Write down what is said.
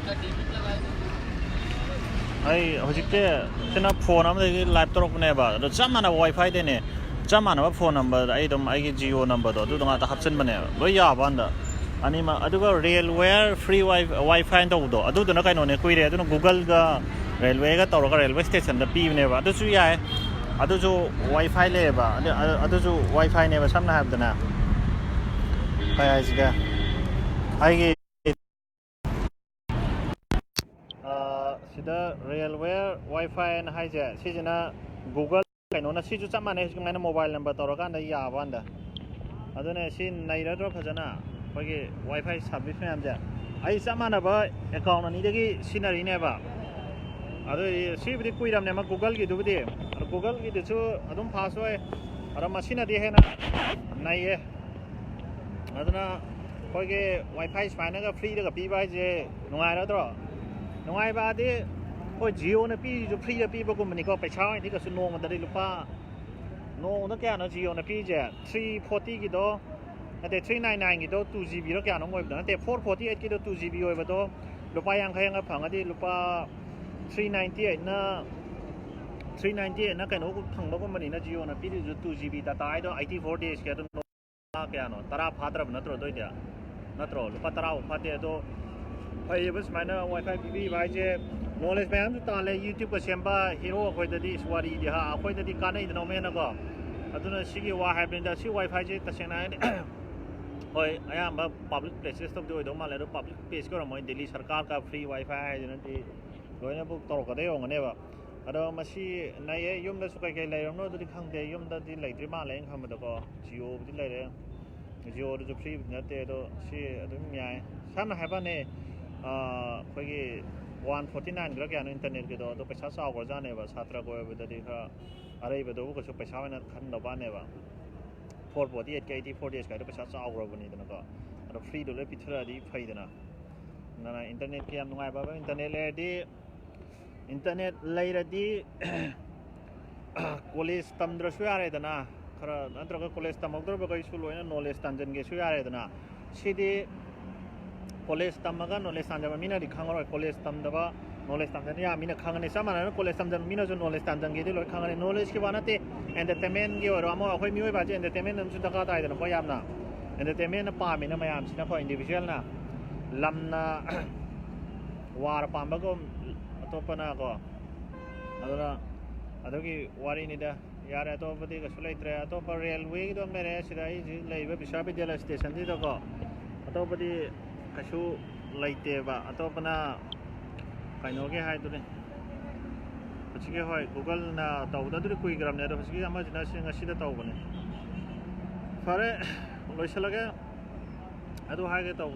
I hojikte tina phone am de laptop ne ba do chamana wifi de ne chamana ba phone number ai dom ai geo number do du nga ta hapchen bane lo ya ban da ani ma aduga railway free wifi do do adu na kai no ne kui re adu google ga railway ga tawra ga railway station da pi ne ba adu su ya adu ju wifi le ba adu ju wifi ne ba samna hab da na kai ai ga ai sida railway wifi and hijack sijina google kaino na siju chamane ngana mobile number tawraga na ya banda adune sin naira dro phajana hoge wifi service me amja ai chamana ba account ani degi sinari ne ba adu sibdi kuiram ne ma google gi dubdi google gi dechu adum pass hoy ara machine di hena naiye aduna hoge wifi spine ga free ga pi ba je nungai ra dro nungai ba di hoi geo na pi ju free da pi ba ko mani ko pai chai ni ka su no ma da lupa no na kya na geo na pi je 340 gi do ate 399 gi do 2GB ro kya no ngoi ba ate 448 gi do 2GB oi ba do lupa yang khai nga phang adi lupa 398 na 398 na kai no ko phang ba ko mani na geo na pi ju 2GB data ai do 84 days kya do kya no tara phadra na tro do dia na tro lupa tara phate do pai bus mana wifi bb bai je knowledge man ta le youtube ko semba hero khoi da di swari di ha khoi da di kanai da no me na ko aduna sigi wa ha bin da si wifi je ta sena ne hoi aya ma public places to do do ma le do public place ko mo delhi sarkar ka free wifi hai jana ti loina bu tor ka de yong ne ba ado masi nai ye yum da su kai kai lai no do di khang de yum da di lai tri ma lai kham da ko geo di lai de geo do free na te do si adum yai sana ha ba ne khoigi 149 gra kya no internet ke do paisa sa go jane ba chhatra go ba da dikha arai ba do ko so paisa na khan da ba ne ba 448 k 84 days ka do paisa sa go ba ni da ko ado free do le pithra di phai da na internet ke am ngai ba internet le di internet lai ra di college tamdra su ya re da na khara antra ko college tamagdra ba kai su loina knowledge tanjan ge su ya re da na sidi college tamaga knowledge tanjaba mina di khangaro college tamdaba knowledge tanjan ya mina khangane samana college tamjan mina jo knowledge tanjan ge de loi khangane knowledge ki banate entertainment ge oro amo akhoi mioi ba je entertainment nam su taka ta idana ko yamna entertainment na pa mina mayam sina ko individual na lamna war pamba ko atopana ko adana adogi wari ni da yare atopati ka sulai tre atopa railway do mere sirai ji leiba bishavidyalaya station di do ko atopati kasu laite ba atopana kaino ge hai dure pachige hoi google na tawda dure kui gram ne do pachige ama jina singa sida tawbane fare loisalaga adu ha ge taw